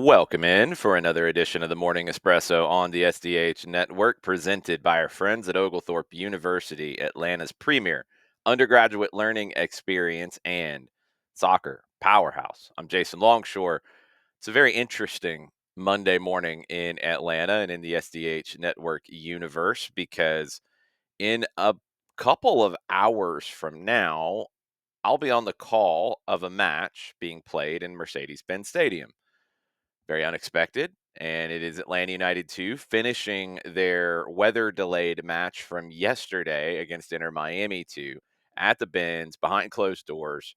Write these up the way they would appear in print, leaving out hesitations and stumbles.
Welcome in for another edition of the Morning Espresso on the SDH Network, presented by our friends at Oglethorpe University, Atlanta's premier undergraduate learning experience and soccer powerhouse. I'm Jason Longshore. It's a very interesting Monday morning in Atlanta and in the SDH Network universe because in a couple of hours from now, I'll be on the call of a match being played in Mercedes-Benz Stadium. Very unexpected. And it is Atlanta United 2 finishing their weather delayed match from yesterday against Inter Miami 2 at the Benz behind closed doors.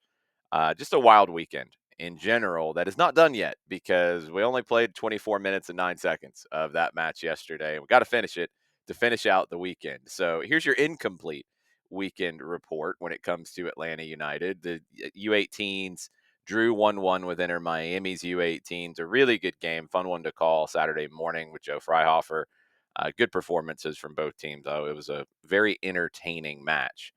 Just a wild weekend in general that is not done yet because we only played 24 minutes and 9 seconds of that match yesterday. We got to finish it to finish out the weekend. So here's your incomplete weekend report when it comes to Atlanta United. The U18s drew 1-1 with Inter Miami's U18s. A really good game, fun one to call Saturday morning with Joe Freihofer. Good performances from both teams, though. It was a very entertaining match.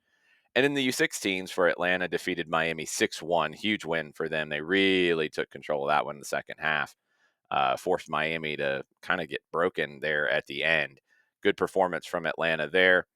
And in the U16s for Atlanta, defeated Miami 6-1. Huge win for them. They really took control of that one in the second half. Forced Miami to kind of get broken there at the end. Good performance from Atlanta there.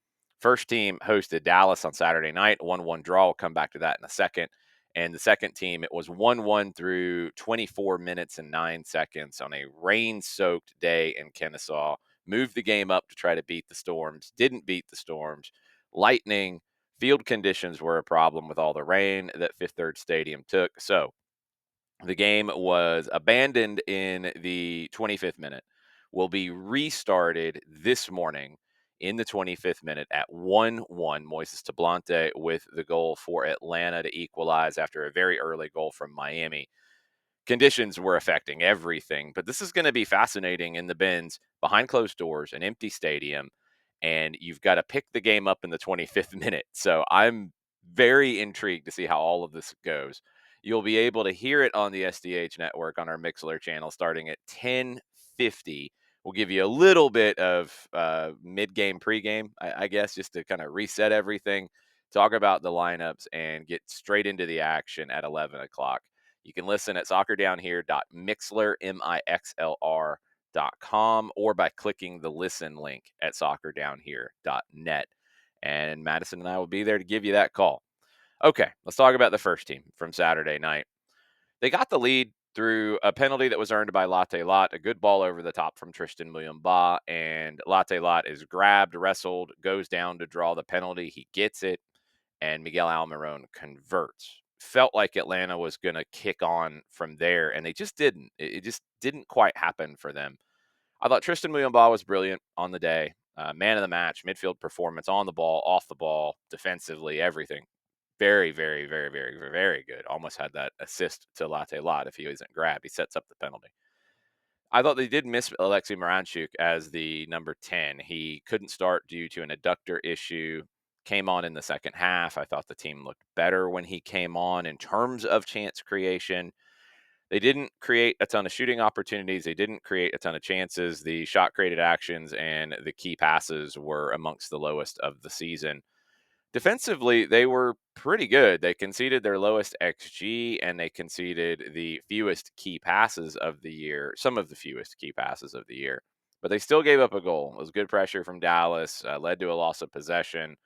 First team hosted Dallas on Saturday night, 1-1 draw. We'll come back to that in a second. And the second team, it was 1-1 through 24 minutes and 9 seconds on a rain-soaked day in Kennesaw. Moved the game up to try to beat the Storms. Didn't beat the Storms. Lightning, field conditions were a problem with all the rain that Fifth Third Stadium took. So the game was abandoned in the 25th minute. Will be restarted this morning in the 25th minute at 1-1. Moises Tablante with the goal for Atlanta to equalize after a very early goal from Miami. Conditions were affecting everything, but this is going to be fascinating in the Benz behind closed doors, an empty stadium, and you've got to pick the game up in the 25th minute. So I'm very intrigued to see how all of this goes. You'll be able to hear it on the SDH network on our Mixler channel starting at 10:50. We'll give you a little bit of mid-game, pregame, I guess, just to kind of reset everything, talk about the lineups, and get straight into the action at 11 o'clock. You can listen at soccerdownhere.mixler, MIXLR.com, or by clicking the listen link at soccerdownhere.net. And Madison and I will be there to give you that call. Okay, let's talk about the first team from Saturday night. They got the lead through a penalty that was earned by Latte Lot, a good ball over the top from Tristan Muyumba, and Latte Lot is grabbed, wrestled, goes down to draw the penalty. He gets it, and Miguel Almiron converts. Felt like Atlanta was going to kick on from there, and they just didn't. It just didn't quite happen for them. I thought Tristan Muyumba was brilliant on the day. Man of the match, midfield performance, on the ball, off the ball, defensively, everything. Very, very, very, very, very, very good. Almost had that assist to Latte Lot if he wasn't grabbed. He sets up the penalty. I thought they did miss Alexey Miranchuk as the number 10. He couldn't start due to an adductor issue. Came on in the second half. I thought the team looked better when he came on in terms of chance creation. They didn't create a ton of shooting opportunities. They didn't create a ton of chances. The shot created actions and the key passes were amongst the lowest of the season. Defensively, they were pretty good. They conceded their lowest XG and they conceded the fewest key passes of the year, some of the fewest key passes of the year. But they still gave up a goal. It was good pressure from Dallas, led to a loss of possession.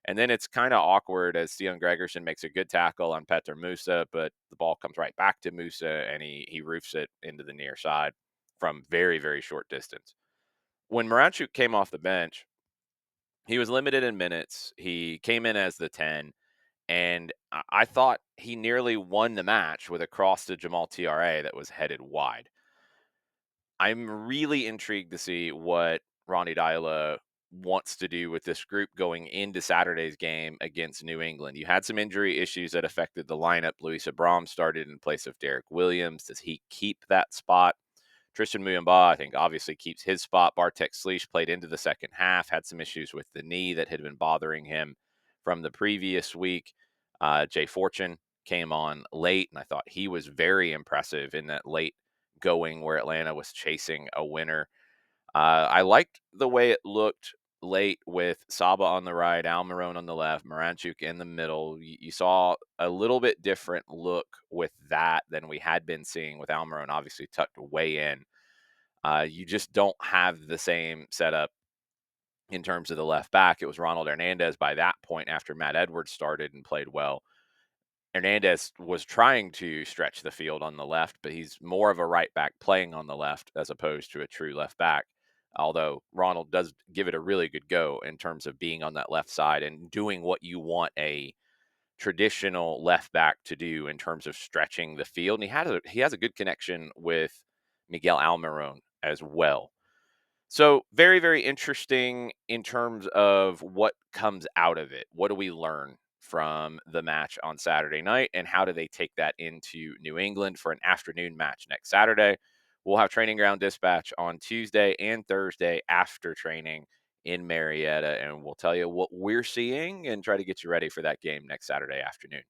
And then it's kind of awkward as Steven Gregerson makes a good tackle on Petar Musa, but the ball comes right back to Musa and he roofs it into the near side from very, very short distance. When Miranchuk came off the bench, he was limited in minutes. He came in as the 10, and I thought he nearly won the match with a cross to Jamal Thiare that was headed wide. I'm really intrigued to see what Ronnie Deila wants to do with this group going into Saturday's game against New England. You had some injury issues that affected the lineup. Luis Abram started in place of Derek Williams. Does he keep that spot? Tristan Muyumba, I think, obviously keeps his spot. Bartek Sliš played into the second half, had some issues with the knee that had been bothering him from the previous week. Jay Fortune came on late, and I thought he was very impressive in that late going where Atlanta was chasing a winner. I liked the way it looked late with Saba on the right, Almiron on the left, Miranchuk in the middle. You saw a little bit different look with that than we had been seeing with Almiron, obviously tucked way in. You just don't have the same setup in terms of the left back. It was Ronald Hernandez by that point after Matt Edwards started and played well. Hernandez was trying to stretch the field on the left, but he's more of a right back playing on the left as opposed to a true left back. Although Ronald does give it a really good go in terms of being on that left side and doing what you want a traditional left back to do in terms of stretching the field. And he has a good connection with Miguel Almiron as well. So very, very interesting in terms of what comes out of it. What do we learn from the match on Saturday night, and how do they take that into New England for an afternoon match next Saturday? We'll have training ground dispatch on Tuesday and Thursday after training in Marietta, and we'll tell you what we're seeing and try to get you ready for that game next Saturday afternoon.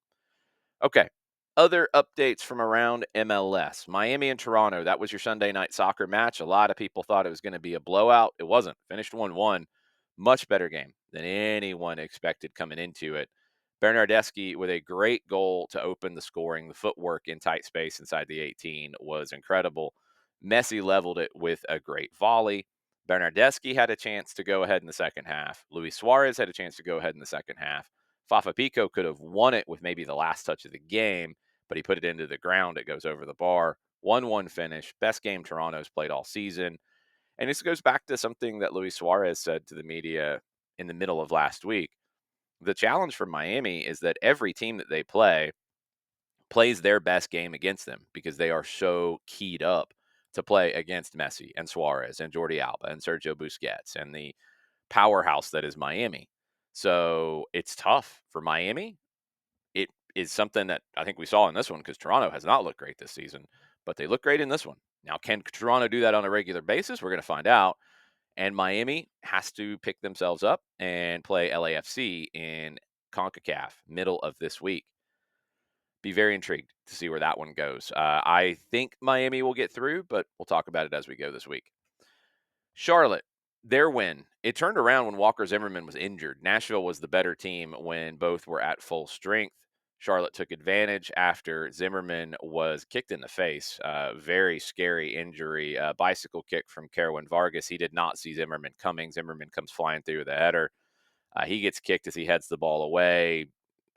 Okay. Other updates from around MLS. Miami and Toronto. That was your Sunday night soccer match. A lot of people thought it was going to be a blowout. It wasn't. Finished 1-1. Much better game than anyone expected coming into it. Bernardeschi with a great goal to open the scoring. The footwork in tight space inside the 18 was incredible. Messi leveled it with a great volley. Bernardeschi had a chance to go ahead in the second half. Luis Suarez had a chance to go ahead in the second half. Fafa Pico could have won it with maybe the last touch of the game, but he put it into the ground. It goes over the bar. 1-1 finish. Best game Toronto's played all season. And this goes back to something that Luis Suarez said to the media in the middle of last week. The challenge for Miami is that every team that they play plays their best game against them because they are so keyed up to play against Messi and Suarez and Jordi Alba and Sergio Busquets and the powerhouse that is Miami. So it's tough for Miami. It is something that I think we saw in this one because Toronto has not looked great this season, but they look great in this one. Now, can Toronto do that on a regular basis? We're going to find out. And Miami has to pick themselves up and play LAFC in CONCACAF middle of this week. Be very intrigued to see where that one goes. I think Miami will get through, but we'll talk about it as we go this week. Charlotte, their win. It turned around when Walker Zimmerman was injured. Nashville was the better team when both were at full strength. Charlotte took advantage after Zimmerman was kicked in the face. Very scary injury. Bicycle kick from Kerwin Vargas. He did not see Zimmerman coming. Zimmerman comes flying through the header. He gets kicked as he heads the ball away.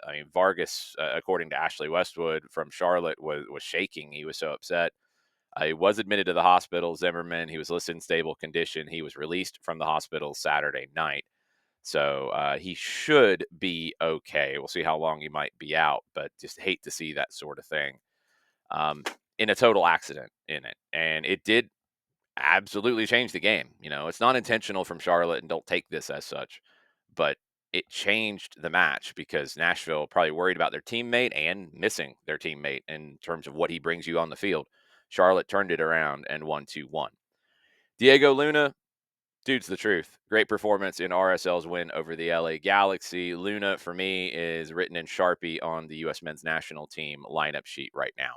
I mean, Vargas, according to Ashley Westwood from Charlotte, was shaking. He was so upset. He was admitted to the hospital, Zimmerman. He was listed in stable condition. He was released from the hospital Saturday night. So he should be okay. We'll see how long he might be out, but just hate to see that sort of thing in a total accident in it. And it did absolutely change the game. You know, it's not intentional from Charlotte, and don't take this as such, but it changed the match because Nashville probably worried about their teammate and missing their teammate in terms of what he brings you on the field. Charlotte turned it around and won 2-1. Diego Luna, dude's the truth. Great performance in RSL's win over the LA Galaxy. Luna, for me, is written in Sharpie on the U.S. men's national team lineup sheet right now.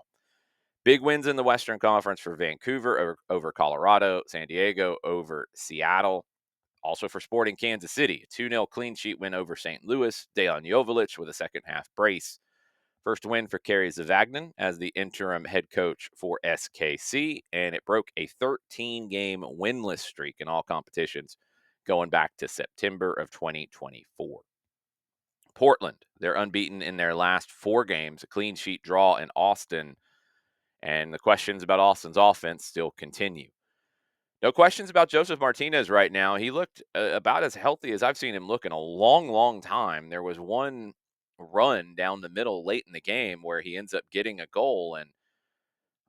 Big wins in the Western Conference for Vancouver over Colorado, San Diego over Seattle. Also for Sporting Kansas City, 2-0 clean sheet win over St. Louis. Dejan Joveljic with a second half brace. First win for Kerry Zavagnin as the interim head coach for SKC, and it broke a 13-game winless streak in all competitions going back to September of 2024. Portland, they're unbeaten in their last 4 games, a clean sheet draw in Austin, and the questions about Austin's offense still continue. No questions about Joseph Martinez right now. He looked about as healthy as I've seen him look in a long, long time. There was one run down the middle late in the game where he ends up getting a goal, and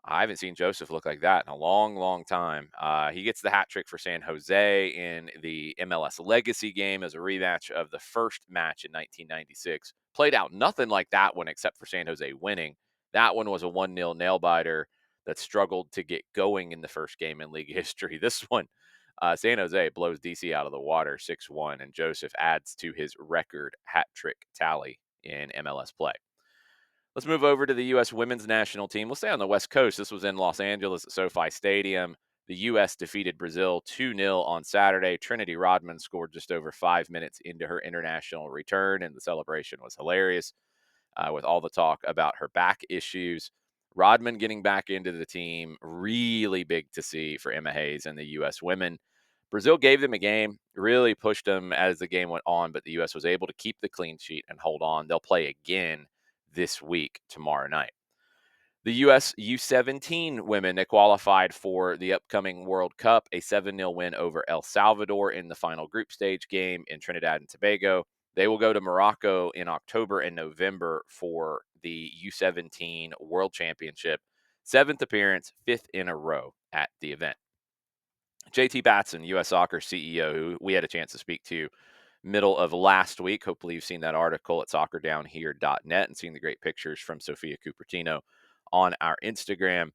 I haven't seen Joseph look like that in a long, long time. He gets the hat trick for San Jose in the MLS Legacy game as a rematch of the first match in 1996. Played out nothing like that one except for San Jose winning. That one was a 1-0 nail biter that struggled to get going in the first game in league history. This one, San Jose blows DC out of the water 6-1, and Joseph adds to his record hat trick tally in MLS play. Let's move over to the U.S. women's national team. We'll stay on the West Coast. This was in Los Angeles at SoFi Stadium. The U.S. defeated Brazil 2-0 on Saturday. Trinity Rodman scored just over 5 minutes into her international return, and the celebration was hilarious with all the talk about her back issues. Rodman getting back into the team, really big to see for Emma Hayes and the U.S. women. Brazil gave them a game, really pushed them as the game went on, but the U.S. was able to keep the clean sheet and hold on. They'll play again this week, tomorrow night. The U.S. U17 women, they qualified for the upcoming World Cup, a 7-0 win over El Salvador in the final group stage game in Trinidad and Tobago. They will go to Morocco in October and November for the U17 World Championship. 7th appearance, 5th in a row at the event. JT Batson, U.S. Soccer CEO, who we had a chance to speak to middle of last week. Hopefully you've seen that article at soccerdownhere.net and seen the great pictures from Sophia Cupertino on our Instagram.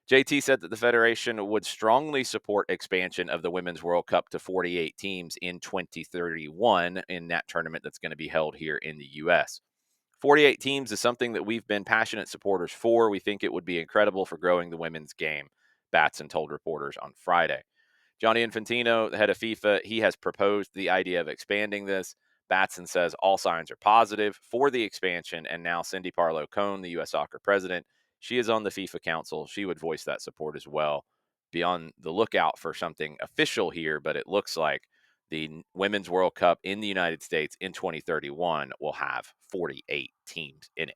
JT said that the Federation would strongly support expansion of the Women's World Cup to 48 teams in 2031 in that tournament that's going to be held here in the U.S. 48 teams is something that we've been passionate supporters for. We think it would be incredible for growing the women's game, Batson told reporters on Friday. Gianni Infantino, the head of FIFA, he has proposed the idea of expanding this. Batson says all signs are positive for the expansion, and now Cindy Parlow-Cone, the U.S. Soccer president, she is on the FIFA Council. She would voice that support as well. Be on the lookout for something official here, but it looks like the Women's World Cup in the United States in 2031 will have 48 teams in it.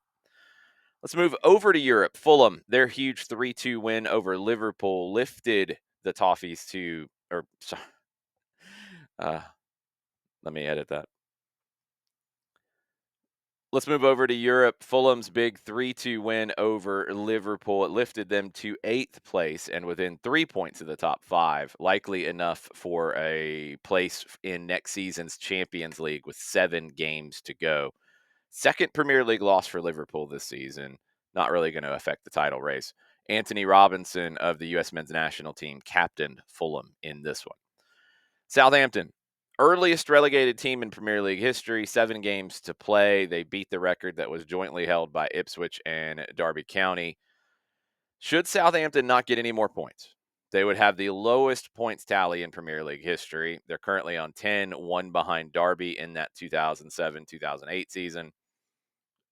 Let's move over to Europe. Fulham, their huge 3-2 win over Liverpool lifted the Toffees to, or sorry, let me edit that. Let's move over to Europe. Fulham's big 3-2 win over Liverpool. It lifted them to 8th place and within 3 points of the top 5, likely enough for a place in next season's Champions League with 7 games to go. Second Premier League loss for Liverpool this season. Not really going to affect the title race. Anthony Robinson of the U.S. men's national team captained Fulham in this one. Southampton, earliest relegated team in Premier League history, 7 games to play. They beat the record that was jointly held by Ipswich and Derby County. Should Southampton not get any more points, they would have the lowest points tally in Premier League history. They're currently on 10, one behind Derby in that 2007-2008 season.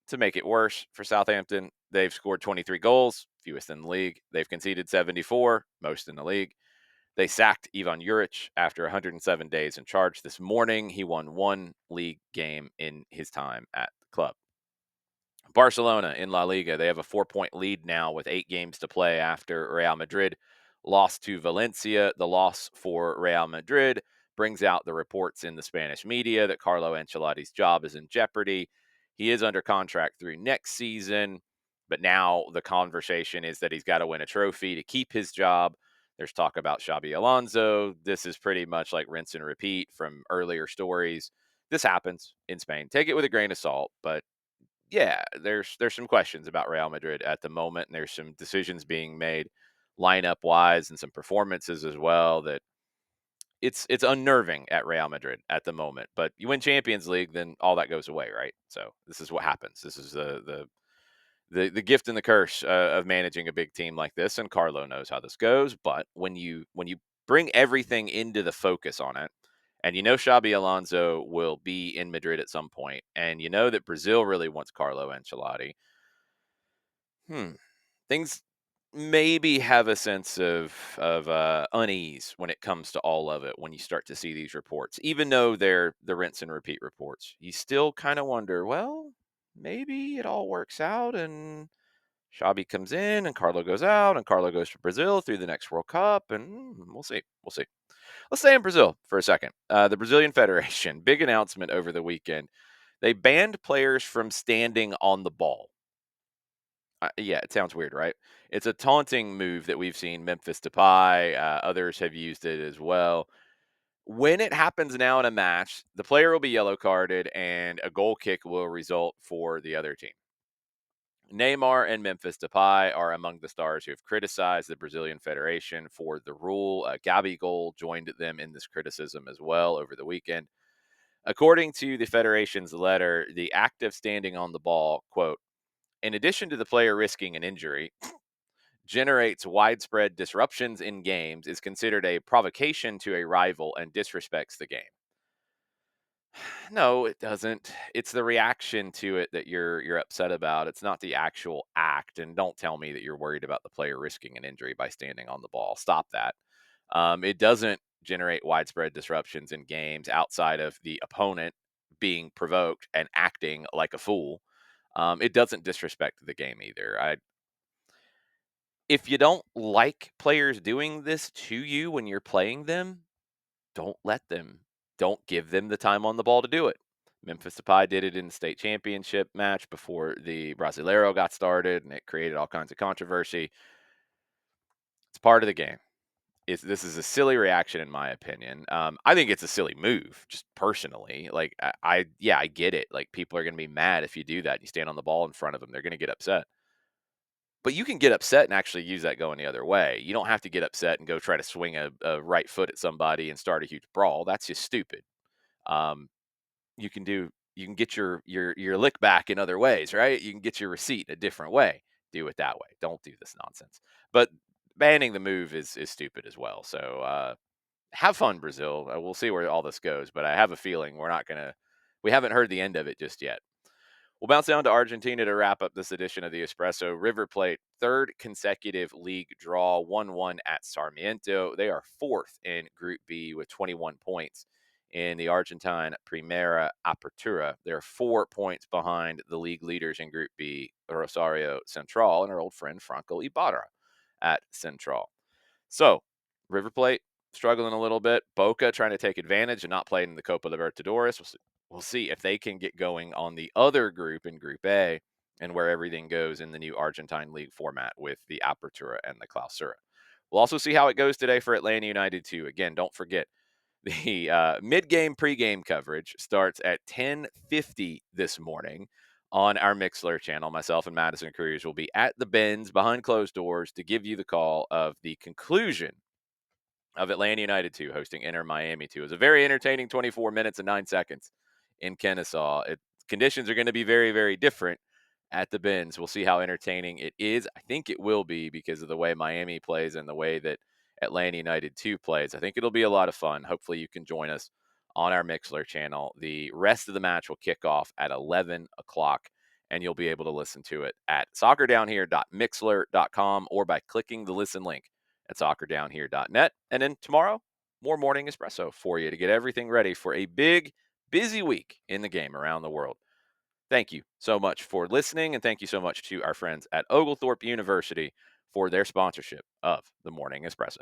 To make it worse for Southampton, they've scored 23 goals, fewest in the league. They've conceded 74, most in the league. They sacked Ivan Juric after 107 days in charge this morning. He won 1 league game in his time at the club. Barcelona in La Liga, they have a 4-point lead now with 8 games to play after Real Madrid lost to Valencia. The loss for Real Madrid brings out the reports in the Spanish media that Carlo Ancelotti's job is in jeopardy. He is under contract through next season, but now the conversation is that he's got to win a trophy to keep his job. There's talk about Xabi Alonso. This is pretty much like rinse and repeat from earlier stories. This happens in Spain. Take it with a grain of salt, but yeah, there's some questions about Real Madrid at the moment, and there's some decisions being made lineup wise and some performances as well that it's unnerving at Real Madrid at the moment. But you win Champions League, then all that goes away, right? So this is what happens. This is the gift and the curse of managing a big team like this, and Carlo knows how this goes. But when you bring everything into the focus on it, and you know Xabi Alonso will be in Madrid at some point, and you know that Brazil really wants Carlo Ancelotti, things maybe have a sense of unease when it comes to all of it. When you start to see these reports, even though they're the rinse and repeat reports, you still kind of wonder, well, maybe it all works out and Xabi comes in and Carlo goes out and Carlo goes to Brazil through the next World Cup, and we'll see. We'll see. Let's stay in Brazil for a second. The Brazilian Federation, big announcement over the weekend. They banned players from standing on the ball. Yeah, it sounds weird, right? It's a taunting move that we've seen Memphis Depay. Others have used it as well. When it happens now in a match, the player will be yellow carded and a goal kick will result for the other team. Neymar and Memphis Depay are among the stars who have criticized the Brazilian Federation for the rule. Gabigol joined them in this criticism as well over the weekend. According to the Federation's letter, the act of standing on the ball, quote, in addition to the player risking an injury, generates widespread disruptions in games is considered a provocation to a rival and disrespects the game. No, it doesn't. It's the reaction to it that you're upset about. It's not the actual act. And don't tell me that you're worried about the player risking an injury by standing on the ball. Stop that. It doesn't generate widespread disruptions in games outside of the opponent being provoked and acting like a fool. It doesn't disrespect the game either. If you don't like players doing this to you when you're playing them, don't let them. Don't give them the time on the ball to do it. Memphis Depay did it in the state championship match before the Brasileiro got started, and it created all kinds of controversy. It's part of the game. This is a silly reaction, in my opinion. I think it's a silly move, just personally. Like, yeah, I get it. Like, people are going to be mad if you do that. You stand on the ball in front of them; they're going to get upset. But you can get upset and actually use that going the other way. You don't have to get upset and go try to swing a right foot at somebody and start a huge brawl. That's just stupid. Um, you can get your lick back in other ways, right? You can get your receipt a different way. Do it that way. Don't do this nonsense. But banning the move is stupid as well. So have fun, Brazil. We'll see where all this goes, but I have a feeling we haven't heard the end of it just yet. We'll bounce down to Argentina to wrap up this edition of the Espresso. River Plate, third consecutive league draw, 1-1 at Sarmiento. They are fourth in Group B with 21 points in the Argentine Primera Apertura. They're 4 points behind the league leaders in Group B, Rosario Central, and our old friend Franco Ibarra at Central. So, River Plate struggling a little bit. Boca trying to take advantage and not playing in the Copa Libertadores. We'll see if they can get going on the other group in Group A and where everything goes in the new Argentine League format with the Apertura and the Clausura. We'll also see how it goes today for Atlanta United too. Again, don't forget the mid-game pregame coverage starts at 10:50 this morning on our Mixler channel. Myself and Madison Crews will be at the Benz behind closed doors to give you the call of the conclusion of Atlanta United 2 hosting Inter Miami 2. It was a very entertaining 24 minutes and 9 seconds in Kennesaw. Conditions are going to be very, very different at the Benz. We'll see how entertaining it is. I think it will be because of the way Miami plays and the way that Atlanta United 2 plays. I think it'll be a lot of fun. Hopefully you can join us on our Mixler channel. The rest of the match will kick off at 11 o'clock, and you'll be able to listen to it at soccerdownhere.mixler.com or by clicking the listen link at soccerdownhere.net. And then tomorrow, more Morning Espresso for you to get everything ready for a big, busy week in the game around the world. Thank you so much for listening, and thank you so much to our friends at Oglethorpe University for their sponsorship of the Morning Espresso.